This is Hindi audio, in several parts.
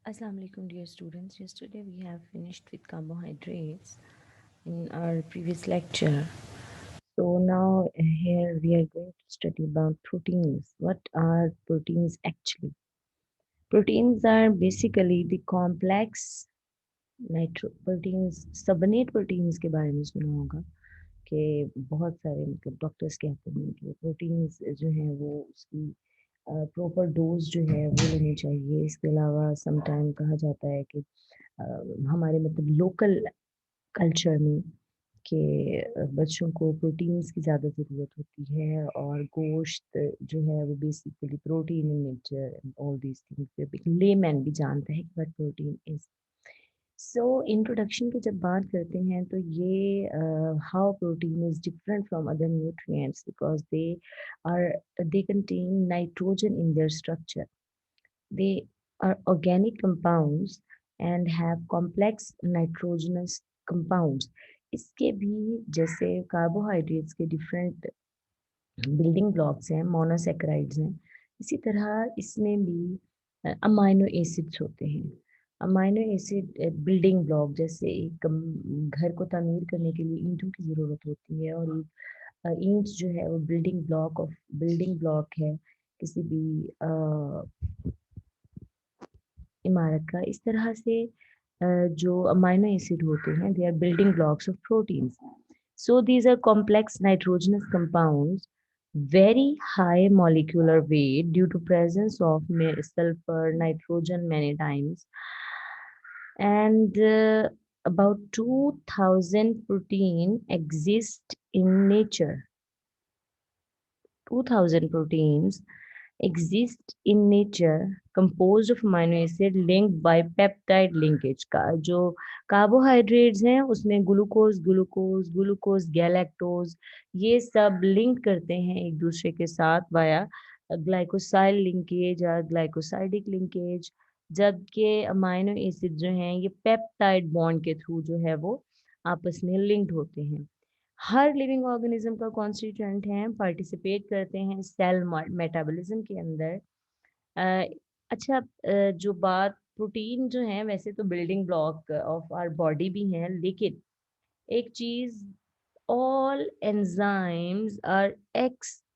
Assalamu alaikum, dear students. Yesterday we have finished with carbohydrates in our previous lecture. So now here we are going to study about proteins. What are proteins actually? Proteins are basically the complex proteins subnet proteins के बारे में सुना होगा कि बहुत सारे मतलब डॉक्टर्स कहते हैं कि प्रोटीन्स जो है वो उसकी प्रॉपर डोज जो है वो लेनी चाहिए। इसके अलावा सम टाइम कहा जाता है कि अ, हमारे मतलब लोकल कल्चर में कि बच्चों को प्रोटीन्स की ज़्यादा ज़रूरत होती है और गोश्त जो है वो basically protein in nature all these things layman भी जानता है कि what protein is. So introduction की जब बात करते हैं तो ये how protein is different from other nutrients because are they contain nitrogen in their structure. they are organic compounds and have complex nitrogenous compounds। इसके भी जैसे कार्बोहाइड्रेट्स के डिफरेंट बिल्डिंग ब्लॉक्स हैं, मोनोसेक्राइड्स हैं, इसी तरह इसमें भी अमाइनो एसिड्स होते हैं। अमाइनो एसिड बिल्डिंग ब्लॉक जैसे एक घर को तामीर करने के लिए ईंटों की ज़रूरत होती है और एक ईंट जो है वो बिल्डिंग ब्लॉक है किसी भी इमारत का। इस तरह से जो अमाइनो एसिड होते हैं they are building blocks of proteins. So these are complex nitrogenous compounds, very high molecular weight due to presence of sulfur, nitrogen many times, and about 2000 protein exist in nature. 2000 proteins exist in nature composed of amino acid linked by peptide linkage। का जो कार्बोहाइड्रेट्स हैं उसमें ग्लूकोज गैलेक्टोज ये सब लिंक करते हैं एक दूसरे के साथ वाया ग्लाइकोसाइल लिंकेज या ग्लाइकोसाइडिक लिंकेज। जबकि अमाइनो एसिड जो हैं ये पेप्टाइड बॉन्ड के थ्रू जो है वो आपस में लिंक्ड होते हैं। हर लिविंग ऑर्गेनिज्म का कॉन्स्टिट्यूएंट है, पार्टिसिपेट करते हैं सेल मेटाबॉलिज्म के अंदर। अ, अच्छा, जो बात प्रोटीन जो है वैसे तो building block of our body भी हैं, लेकिन एक चीज, all enzymes are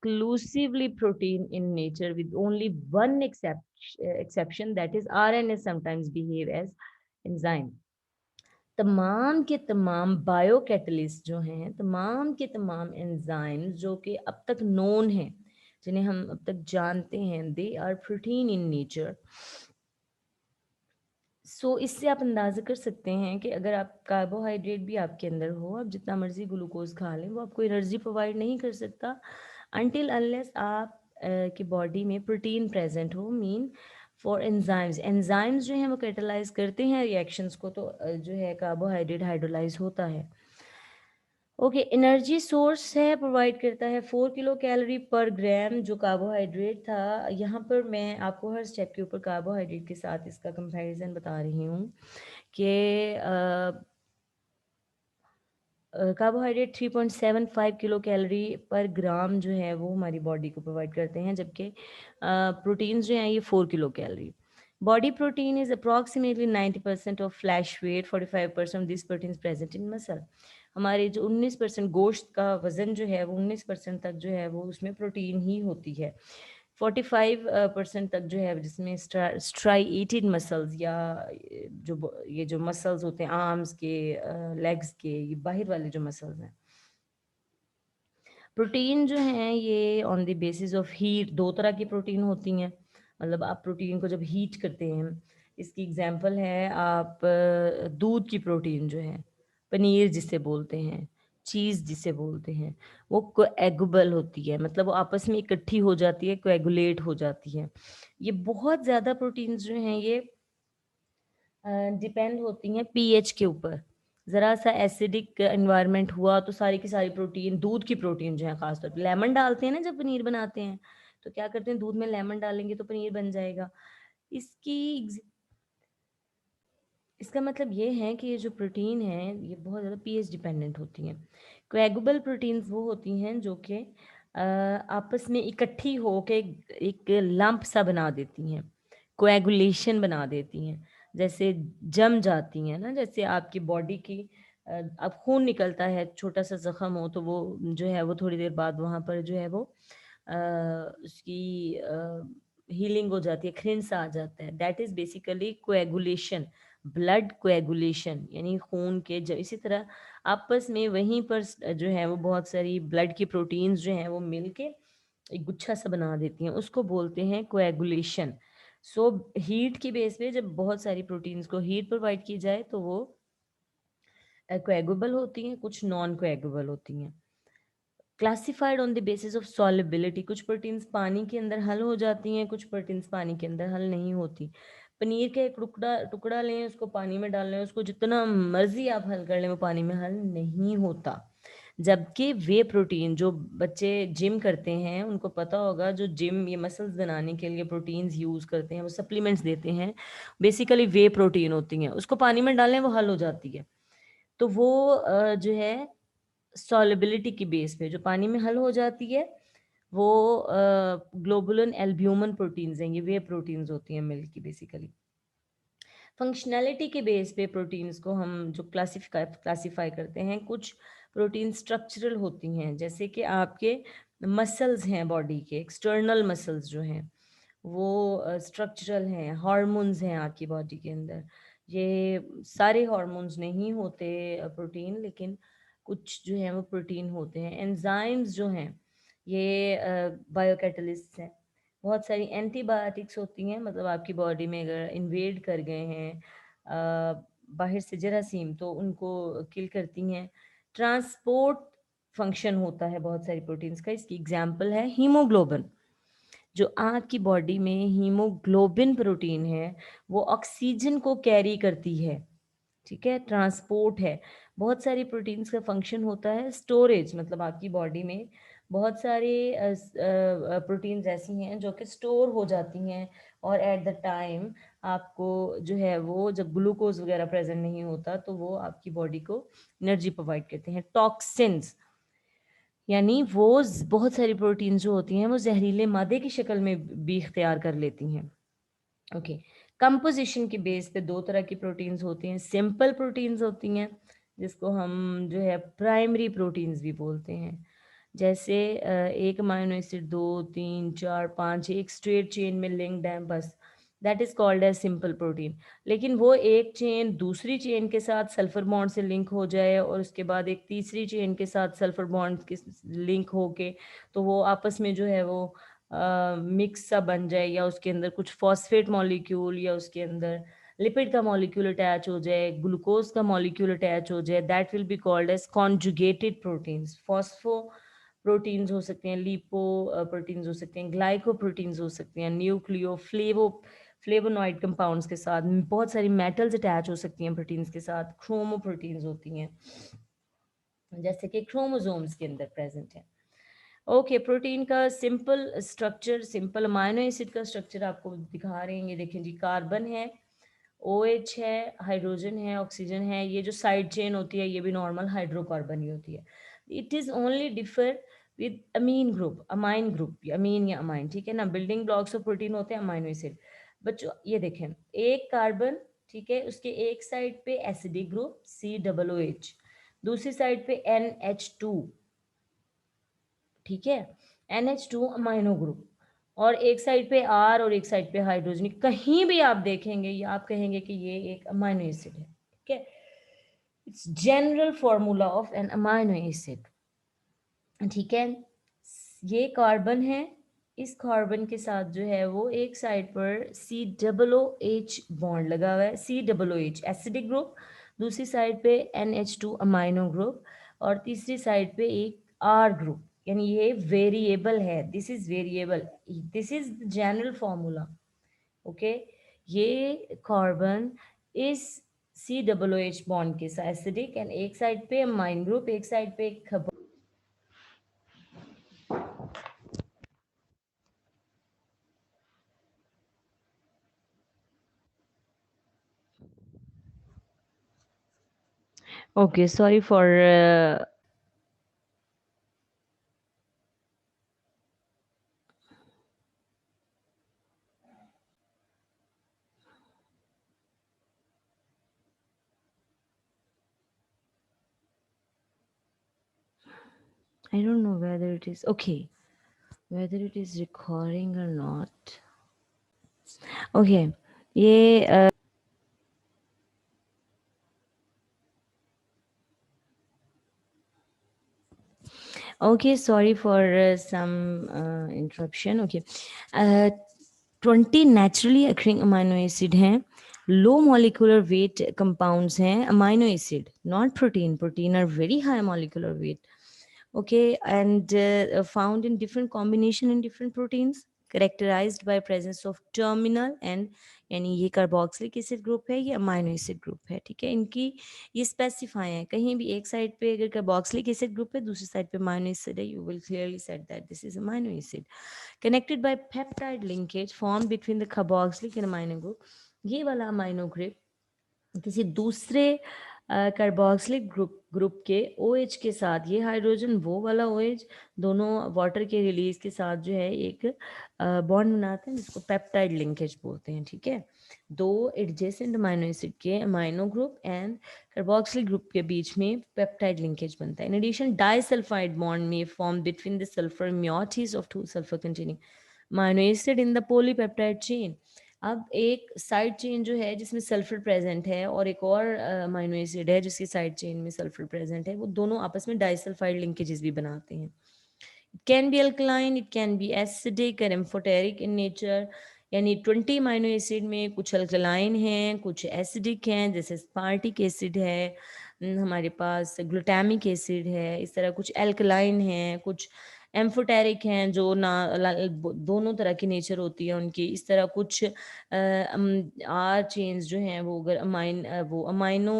exclusively protein in nature with only one exception, that is RNA sometimes behave as enzyme। तमाम के तमाम बायोकैटलिस्ट जो हैं, तमाम के तमाम एंजाइम्स जो कि अब तक नोन हैं, जिन्हें हम अब तक जानते हैं, they are protein in nature. So इससे आप अंदाज़ा कर सकते हैं कि अगर आप कार्बोहाइड्रेट भी आपके अंदर हो, आप जितना मर्जी ग्लूकोज खा लें, वो आपको एनर्जी प्रोवाइड नहीं कर सकता अनटिल अनलेस आप की बॉडी में प्रोटीन प्रेजेंट हो। मीन फॉर एंजाइम्स जो हैं वो कैटालाइज करते हैं रिएक्शंस को, तो जो है कार्बोहाइड्रेट हाइड्रोलाइज होता है। ओके, एनर्जी सोर्स है, प्रोवाइड करता है 4 किलो कैलोरी पर ग्राम जो कार्बोहाइड्रेट था। यहाँ पर मैं आपको हर स्टेप के ऊपर कार्बोहाइड्रेट के साथ इसका कंपैरिजन बता रही हूँ कि कार्बोहाइड्रेट 3.75 किलो कैलोरी पर ग्राम जो है वो हमारी बॉडी को प्रोवाइड करते हैं, जबकि प्रोटीन्स जो हैं ये 4 kilo calorie. Body protein is approximately 90% of flesh weight, 45% of this protein present in muscle. हमारे जो 19% गोश्त का वजन जो है वो 19% तक जो है वो उसमें प्रोटीन ही होती है। 45% तक जो है जिसमें स्ट्राइएटेड मसल्स या ये जो मसल्स होते हैं आर्म्स के, लेग्स के, ये बाहर वाले जो मसल्स हैं। प्रोटीन जो हैं ये on the basis of heat, दो तरह की प्रोटीन होती हैं। मतलब आप प्रोटीन को जब हीट करते हैं, इसकी एग्जांपल है आप दूध की प्रोटीन जो है, पनीर जिसे बोलते हैं, चीज़ जिसे बोलते हैं, वो कोएगुबल होती है, मतलब वो आपस में इकट्ठी हो जाती है, कोएगुलेट हो जाती है। ये बहुत ज़्यादा प्रोटीन्स जो हैं ये डिपेंड होती हैं पीएच के ऊपर। ज़रा सा एसिडिक एनवायरनमेंट हुआ तो सारी की सारी प्रोटीन, दूध की प्रोटीन जो है ख़ासतौर पे, लेमन डालते हैं ना जब पनीर बनाते हैं, तो क्या करते हैं दूध में लेमन डालेंगे तो पनीर बन जाएगा। इसकी इसका मतलब ये है कि ये जो प्रोटीन है ये बहुत ज़्यादा पीएच डिपेंडेंट होती हैं। कोएगुबल प्रोटीन्स वो होती हैं जो कि आपस में इकट्ठी हो के एक लंप सा बना देती हैं, कोएगुलेशन बना देती हैं। जैसे जम जाती हैं ना, जैसे आपकी बॉडी की अब खून निकलता है, छोटा सा जख्म हो तो वो जो है वो थोड़ी देर बाद वहाँ पर जो है वो उसकी हीलिंग हो जाती है, खिंस आ जाता है। That is basically coagulation, blood coagulation, यानी खून के इसी तरह आपस में वहीं पर जो है वो बहुत सारी ब्लड की प्रोटीन्स जो हैं वो मिलके एक गुच्छा सा बना देती हैं, उसको बोलते हैं कोएगुलेशन। सो हीट की बेस पे जब बहुत सारी प्रोटीन्स को हीट प्रोवाइड की जाए तो वो कोएगुबल होती हैं, कुछ नॉन कोएगुबल होती हैं। Classified on the basis of solubility, कुछ प्रोटीन्स पानी के अंदर हल हो जाती हैं, कुछ प्रोटीन्स पानी के अंदर हल नहीं होती। पनीर का एक टुकड़ा टुकड़ा लें, उसको पानी में डाल लें, उसको जितना मर्जी आप हल कर लें वो पानी में हल नहीं होता। जबकि वे प्रोटीन जो बच्चे जिम करते हैं उनको पता होगा, जो जिम ये मसल्स बनाने के लिए प्रोटीन्स यूज़ करते हैं, वो सप्लीमेंट्स देते हैं, बेसिकली वे प्रोटीन होती हैं, उसको पानी में डालें वो हल हो जाती है। तो वो जो है सॉलिबिलिटी की बेस पे जो पानी में हल हो जाती है वो ग्लोबुलिन एल्ब्यूमिन प्रोटीन्स हैं, ये वे प्रोटीन्स होती हैं मिल्क की बेसिकली। फंक्शनैलिटी के बेस पे प्रोटीन्स को हम जो क्लासीफाई करते हैं, कुछ प्रोटीन स्ट्रक्चरल होती हैं, जैसे कि आपके मसल्स हैं बॉडी के, एक्सटर्नल मसल्स जो हैं वो स्ट्रक्चरल हैं, हार्मोन्स हैं आपकी बॉडी के अंदर। ये सारे हार्मोन्स नहीं होते प्रोटीन, लेकिन कुछ जो हैं वो प्रोटीन होते हैं। एंजाइम्स जो हैं ये बायोकैटलिस्ट हैं। बहुत सारी एंटीबायोटिक्स होती हैं, मतलब आपकी बॉडी में अगर इन्वेड कर गए हैं बाहर से जरासीम तो उनको किल करती हैं। ट्रांसपोर्ट फंक्शन होता है बहुत सारी प्रोटीन्स का, इसकी एग्जांपल है हीमोग्लोबिन। जो आपकी बॉडी में हीमोग्लोबिन प्रोटीन है वो ऑक्सीजन को कैरी करती है, ठीक है, ट्रांसपोर्ट है। बहुत सारी प्रोटीन्स का फंक्शन होता है स्टोरेज, मतलब आपकी बॉडी में बहुत सारे प्रोटीन्स ऐसी हैं जो कि स्टोर हो जाती हैं, और एट द टाइम आपको जो है वो जब ग्लूकोज वगैरह प्रेजेंट नहीं होता तो वो आपकी बॉडी को एनर्जी प्रोवाइड करते हैं। टॉक्सिन्स यानी वो बहुत सारी प्रोटीन्स जो होती हैं वो जहरीले मादे की शक्ल में भी इख्तियार कर लेती हैं। ओके, कंपोजिशन के बेस पे दो तरह की प्रोटीन्स होती हैं। सिंपल प्रोटीन्स होती हैं जिसको हम जो है प्राइमरी प्रोटीन्स भी बोलते हैं, जैसे एक अमाइनो एसिड दो तीन चार पाँच एक स्ट्रेट चेन में लिंक्ड है बस, that is called as simple protein. लेकिन वो एक चेन दूसरी चेन के साथ सल्फर बॉन्ड से लिंक हो जाए और उसके बाद एक तीसरी चेन के साथ सल्फर बॉन्ड के लिंक होके तो वो आपस में जो है वो मिक्स सा बन जाए, या उसके अंदर कुछ फॉस्फेट मॉलिक्यूल या उसके अंदर लिपिड का मॉलिक्यूल अटैच हो जाए, ग्लूकोज का मॉलिक्यूल अटैच हो जाए, that will be called as conjugated proteins. Phospho proteins हो सकते हैं, लिपो प्रोटीन्स हो सकते हैं, ग्लाइको प्रोटीन्स हो सकते हैं, न्यूक्लियो फ्लेवोनॉइड कंपाउंड्स के साथ बहुत सारी मेटल्स अटैच हो सकती हैं प्रोटीन्स के साथ, क्रोमो प्रोटीन्स होती हैं जैसे कि क्रोमोसोम्स के अंदर प्रेजेंट है। ओके, प्रोटीन का simple structure, simple amino acid का स्ट्रक्चर आपको दिखा रहे हैं। ये देखें जी, कार्बन है, OH है, हाइड्रोजन है, ऑक्सीजन है। ये जो साइड चेन होती है ये भी नॉर्मल हाइड्रोकार्बन ही होती है। It is only differ with amine group, amine group, amine या अमाइन, ठीक है ना। बिल्डिंग ब्लॉक्स ऑफ प्रोटीन होते हैं अमाइनो एसिड। बच्चों ये देखें, एक कार्बन, ठीक है, उसके एक साइड पे एसिडिक ग्रुप COOH, दूसरी साइड पे NH2, ठीक है, NH2 अमाइनो ग्रुप, और एक साइड पे R और एक साइड पे हाइड्रोजन। कहीं भी आप देखेंगे या आप कहेंगे कि ये एक अमाइनो एसिड है, ठीक है। It's general formula of an amino acid, ठीक है। ये कार्बन है, इस कार्बन के साथ जो है वो एक साइड पर COOH बॉन्ड लगा हुआ है, COOH एसिडिक ग्रुप, दूसरी साइड पे NH2 अमाइनो ग्रुप, और तीसरी साइड पे एक R ग्रुप। यानी ये वेरिएबल है, this is variable, this is general formula. Okay, ये कार्बन इस COOH बॉन्ड के साथ एसिडिक, एंड एक साइड पे अमाइन ग्रुप, एक साइड पे Okay, sorry for I don't know whether it is okay, whether it is recording or not. Okay, ये okay, sorry for some interruption. Okay, uh, 20 naturally occurring amino acid हैं, low molecular weight compounds हैं, amino acid, not protein. Protein are very high molecular weight. Okay, and found in different combination in different proteins, characterized by presence of terminal and, यानी ये कार्बोक्सिलिक एसिड ग्रुप है, ये अमाइनो एसिड ग्रुप है. ठीक है, इनकी ये स्पेसिफाई है. कहीं भी एक साइड पे अगर कार्बोक्सिलिक एसिड ग्रुप है, दूसरी साइड पे अमाइनो एसिड है, you will clearly set that this is amino acid. Connected by peptide linkage form between the carboxylic and amino group. ये वाला अमाइनो ग्रुप किसी दूसरे कार्बोक्सिलिक ग्रुप के OH के साथ, ये हाइड्रोजन वो वाला OH, दोनों वाटर के रिलीज के साथ जो है एक बॉन्ड बनाते हैं, जिसको पेप्टाइड लिंकेज बोलते हैं. ठीक है, दो एडजेसेंट अमाइनो एसिड के amino group and carboxylic group के बीच में पेप्टाइड लिंकेज बनता है. इन एडिशन डाइसल्फाइड बॉन्ड में form between the sulphur moieties of two sulphur containing amino acid in the polypeptide chain. अब एक साइड चेन जो है जिसमें सल्फर प्रेजेंट है, और एक और अमाइनो एसिड है जिसकी साइड चेन में सल्फर प्रेजेंट है, वो दोनों आपस में डाइसल्फाइड लिंकेजेस भी बनाते हैं. It can be alkaline, it can be acidic और एम्फोटेरिक इन नेचर. यानी 20 अमाइनो एसिड में कुछ अल्कलाइन हैं, कुछ एसिडिक हैं, जैसे स्पार्टिक एसिड है, हमारे पास ग्लूटामिक एसिड है. इस तरह कुछ एल्कलाइन हैं, कुछ एम्फोटेरिक हैं, जो ना दोनों तरह की नेचर होती है उनकी. इस तरह कुछ आर चेन्स जो हैं, वो अगर वो अमाइनो,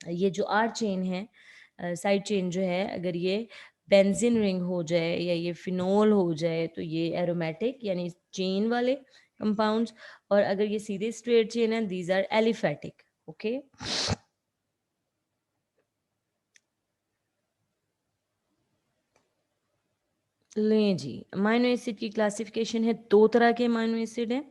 ये जो आर चेन है, साइड चेन जो है, अगर ये बेंजीन रिंग हो जाए या ये फिनोल हो जाए, तो ये एरोमेटिक यानी चेन वाले कंपाउंड्स. और अगर ये सीधे स्ट्रेट चेन है, दीज आर एलिफेटिक. ओके, लें जी, अमाइनो एसिड की क्लासिफिकेशन है. दो तरह के अमाइनो एसिड हैं.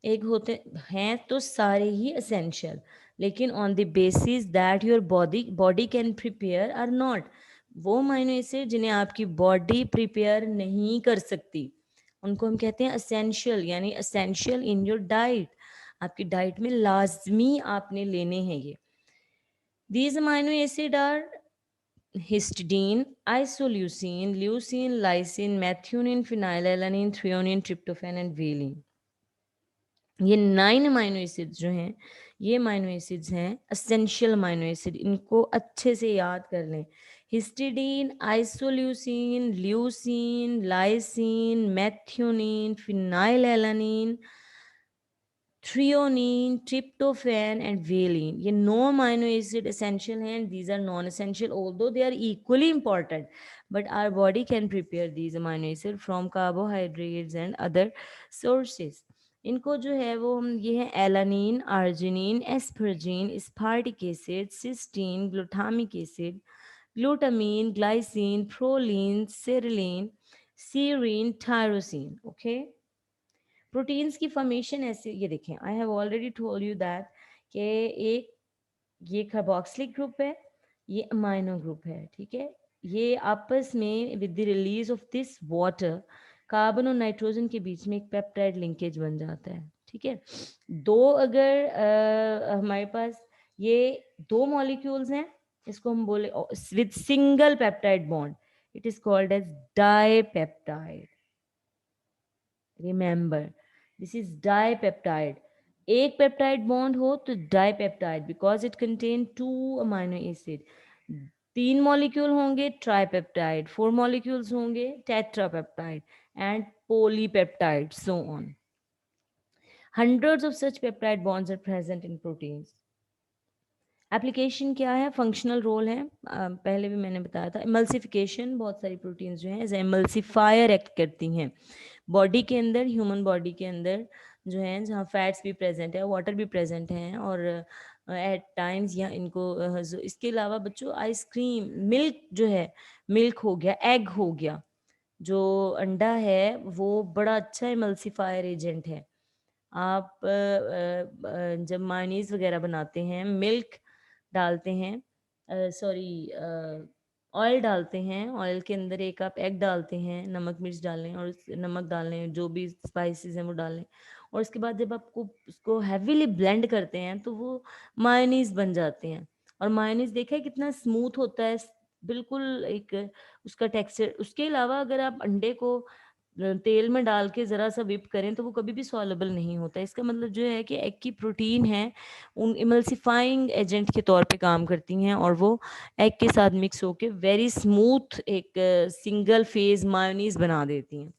एक होते हैं तो सारे ही असेंशियल, लेकिन on the basis that your body body can prepare or not. वो अमाइनो एसिड जिन्हें आपकी बॉडी प्रिपेयर नहीं कर सकती, उनको हम कहते हैं असेंशियल, यानी असेंशियल इन योर डाइट. आपकी डाइट में लाजमी आपने लेने हैं ये. These amino acid are histidine, isoleucine, leucine, lysine, methionine, phenylalanine, threonine, tryptophan and valine. ये 9 अमाइनो एसिड्स जो हैं, ये अमाइनो एसिड्स हैं असेंशियल अमाइनो एसिड. इनको अच्छे से याद कर लें. Histidine, isoleucine, leucine, lysine, methionine, phenylalanine, threonine, tryptophan and valine. ये 9 अमाइनो एसिड एसेंशियल हैं, and these are non essential, although they are equally important. But our body can prepare these amino acid from carbohydrates and other sources. इनको जो है वो हम, ये है alanine, arginine, asparagine, aspartic acid, cysteine, glutamic acid, glutamine, glycine, proline, सेरिलीन, सीरीन, टायरोसिन. ओके, प्रोटीन्स की फॉर्मेशन ऐसे, ये देखें, I have already told you that कि एक ये कार्बोक्सिलिक ग्रुप है, ये अमाइनो ग्रुप है. ठीक है, ये आपस में with the release of this water, carbon और नाइट्रोजन के बीच में एक पेप्टाइड लिंकेज बन जाता है. ठीक है, दो अगर हमारे पास ये दो मॉलिक्यूल्स हैं, इसको हम बोले with single peptide bond, it is called as dipeptide. Remember, this is dipeptide. एक पेप्टाइड बॉन्ड हो तो dipeptide, because it contain two amino acid. तीन मॉलिक्यूल होंगे ट्राइपेप्टाइड, फोर मॉलिक्यूल्स होंगे tetrapeptide and polypeptide, so on. Hundreds of such peptide bonds are present in proteins. Application क्या है, फंक्शनल रोल है, पहले भी मैंने बताया था. इमल्सिफिकेशन, बहुत सारी प्रोटीन्स जो हैं एज एमल्सिफायर एक्ट करती हैं बॉडी के अंदर, ह्यूमन बॉडी के अंदर जो है, जहाँ फैट्स भी प्रेजेंट है, वाटर भी प्रेजेंट हैं, और एट टाइम्स यहाँ इनको इसके अलावा बच्चों आइसक्रीम, मिल्क जो है, मिल्क हो गया, एग हो गया, जो अंडा है, वो बड़ा अच्छा इमल्सिफायर एजेंट है. आप जब मायोनीज वगैरह बनाते हैं, मिल्क डालते हैं, सॉरी, ऑयल डालते हैं, ऑयल के अंदर एक आप एग डालते हैं, नमक मिर्च डालें और नमक डालें, जो भी स्पाइसेस हैं वो डालें, और उसके बाद जब आपको उसको हैवीली ब्लेंड करते हैं तो वो मायोनीज बन जाते हैं। और मायोनीज देखा है कितना स्मूथ होता है, बिल्कुल एक उसका टेक्सचर। उसके अलावा अगर आप अंडे को तेल में डाल के ज़रा सा विप करें तो वो कभी भी सॉलेबल नहीं होता। इसका मतलब जो है कि एग की प्रोटीन है उन इमल्सिफाइंग एजेंट के तौर पे काम करती हैं, और वो एग के साथ मिक्स होके वेरी स्मूथ एक सिंगल फेज मायोनीज बना देती हैं।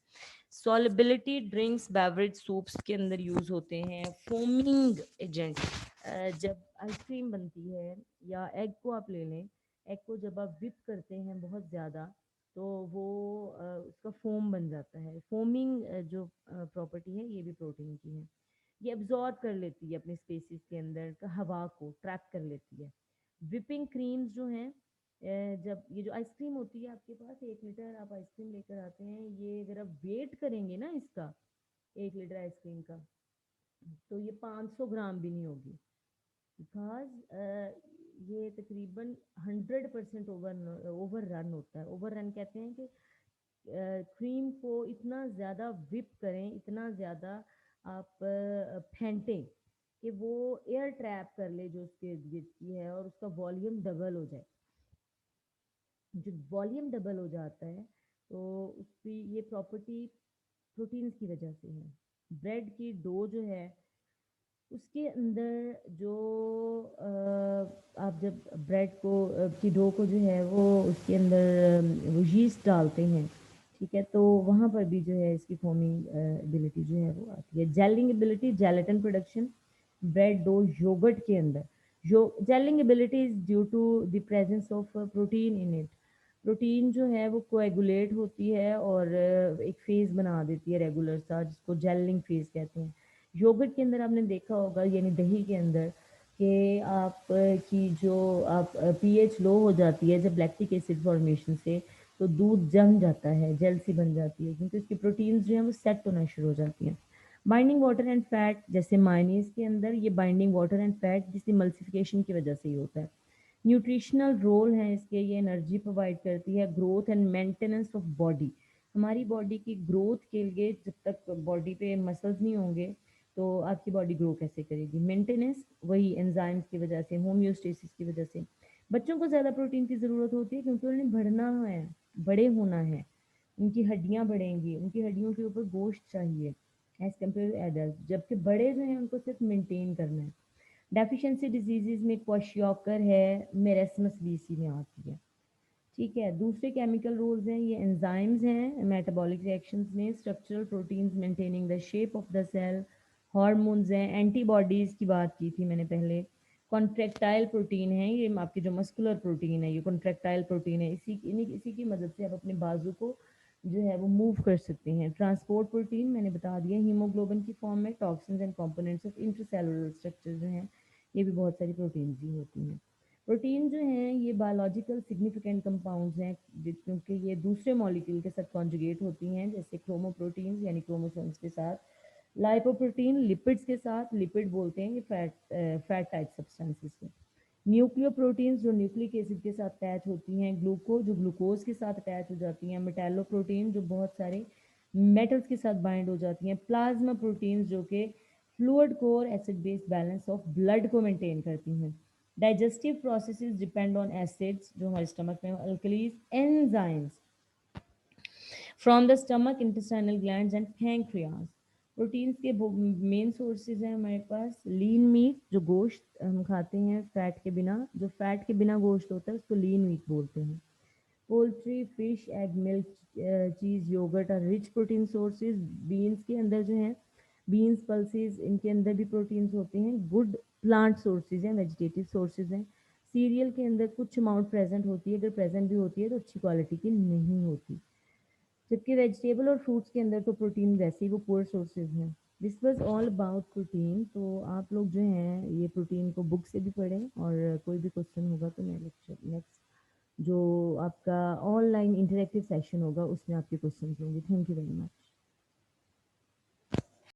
सॉलिबिलिटी ड्रिंक्स, बेवरेज, सूप्स के अंदर यूज होते हैं। फोमिंग एजेंट, जब आइसक्रीम बनती है या एग को आप ले लें, एग को जब आप विप करते हैं बहुत ज़्यादा तो वो उसका फोम बन जाता है। फोमिंग जो प्रॉपर्टी है ये भी प्रोटीन की है। ये एब्जॉर्ब कर लेती है अपने स्पेसिस के अंदर का हवा को ट्रैप कर लेती है। विपिंग क्रीम्स जो हैं, जब ये जो आइसक्रीम होती है आपके पास, 1 लीटर आप आइसक्रीम लेकर आते हैं, ये अगर आप वेट करेंगे ना इसका, 1 लीटर आइसक्रीम का, तो ये 500 ग्राम भी नहीं होगी। बिकॉज ये तकरीबन 100% ओवर रन होता है। ओवर रन कहते हैं कि क्रीम को इतना ज़्यादा विप करें, इतना ज़्यादा आप फेंटें कि वो एयर ट्रैप कर ले जो उसके इर्द गिर्द की है, और उसका वॉल्यूम डबल हो जाए। जब वॉल्यूम डबल हो जाता है तो उसकी ये प्रॉपर्टी प्रोटीन्स की वजह से है। ब्रेड की डो जो है उसके अंदर जो आप जब ब्रेड को की डो को जो है वो उसके अंदर वो यीस्ट डालते हैं, ठीक है, तो वहाँ पर भी जो है इसकी फॉर्मिंग एबिलिटी जो है वो आती है। Gelling ability, gelatin production bread dough yoghurt के अंदर। जो gelling ability is due to the presence of protein in it. Protein जो है वो कोएगुलेट होती है और एक फेज बना देती है रेगुलर सा, जिसको जेलिंग फेज कहते हैं। योगर्ट के अंदर आपने देखा होगा, यानी दही के अंदर, कि आप की जो आप पीएच लो हो जाती है जब लैक्टिक एसिड फॉर्मेशन से, तो दूध जम जाता है, जेल सी बन जाती है, क्योंकि उसकी प्रोटीन्स जो हैं वो सेट होना शुरू हो जाती हैं। बाइंडिंग वाटर एंड फैट, जैसे मायनीज के अंदर ये बाइंडिंग वाटर एंड फैट जिसकी मल्सिफिकेशन की वजह से ही होता है। न्यूट्रिशनल रोल है इसके, ये एनर्जी प्रोवाइड करती है, growth and maintenance of body. हमारी बॉडी की ग्रोथ के लिए जब तक बॉडी पे मसल्स नहीं होंगे तो आपकी बॉडी ग्रो कैसे करेगी? मेंटेनेंस वही एंजाइम्स की वजह से, होम्योस्टेसिस की वजह से। बच्चों को ज़्यादा प्रोटीन की ज़रूरत होती है क्योंकि उन्हें बढ़ना है, बड़े होना है, उनकी हड्डियाँ बढ़ेंगी, उनकी हड्डियों के ऊपर गोश्त चाहिए एज कम्पेयर टू एडल्ट, जबकि बड़े जो हैं उनको सिर्फ मेंटेन करना है। डेफिशिएंसी डिजीजेज में क्वाशियोकर है, मेरेस्मस बीसी में आती है। ठीक है, दूसरे केमिकल रोल्स हैं, ये एंजाइम्स हैं मेटाबॉलिक रिएक्शंस में, structural proteins maintaining the shape of the cell, hormones हैं, एंटीबॉडीज़ की बात की थी मैंने पहले, कॉन्ट्रेक्टाइल प्रोटीन है, ये आपकी जो मस्कुलर प्रोटीन है ये कॉन्ट्रेक्टाइल प्रोटीन है, इसी की मदद से आप अपने बाजू को जो है वो मूव कर सकते हैं। ट्रांसपोर्ट प्रोटीन मैंने बता दिया, हीमोग्लोबिन की फॉर्म में, toxins and components of intracellular structure जो हैं ये भी बहुत सारी प्रोटीन्स ही होती हैं। प्रोटीन जो हैं ये बायोलॉजिकल सिग्निफिकेंट कंपाउंड्स हैं क्योंकि ये दूसरे मॉलिक्यूल के साथ कॉन्जुगेट होती हैं, जैसे क्रोमोप्रोटीन्स यानी क्रोमोसोम्स के साथ, लाइपोप्रोटीन लिपिड्स के साथ, लिपिड बोलते हैं ये फैट टाइप सब्सटेंसेस को, न्यूक्लियोप्रोटीन्स जो न्यूक्लिक एसिड के साथ अटैच होती हैं, ग्लूकोज जो ग्लूकोज के साथ अटैच हो जाती हैं, मेटालोप्रोटीन जो बहुत सारे मेटल्स के साथ बाइंड हो जाती हैं, प्लाज्मा प्रोटीन्स जो कि fluid core acid base balance of blood को मेंटेन करती हैं। Digestive processes depend on acids जो हमारे स्टमक में, alkalis, enzymes from the stomach, intestinal glands and pancreas. Proteins के मेन सोर्सेज हैं हमारे पास, लीन मीट जो गोश्त हम खाते हैं फैट के बिना, जो फैट के बिना गोश्त होता है उसको लीन मीट बोलते हैं। पोल्ट्री, फिश, एग, मिल्क, चीज़, योगर्ट और रिच प्रोटीन सोर्सेज। बीन्स के अंदर जो है, बीन्स, पल्सेस, इनके अंदर भी प्रोटीन्स होते हैं। गुड प्लांट सोर्सेज हैं, वेजिटेटिव सोर्सेज हैं। सीरियल के अंदर कुछ अमाउंट प्रेजेंट होती है, अगर प्रेजेंट भी होती है तो अच्छी क्वालिटी की नहीं होती, जबकि वेजिटेबल और फ्रूट्स के अंदर तो प्रोटीन वैसे ही वो पुअर सोर्सेज हैं। This was all about protein. तो आप लोग जो हैं ये प्रोटीन को बुक से भी पढ़ें, और कोई भी क्वेश्चन होगा तो मैं लेक्चर नेक्स्ट जो आपका ऑनलाइन इंटरेक्टिव सेशन होगा उसमें आपके क्वेश्चन होंगे। Thank you very much.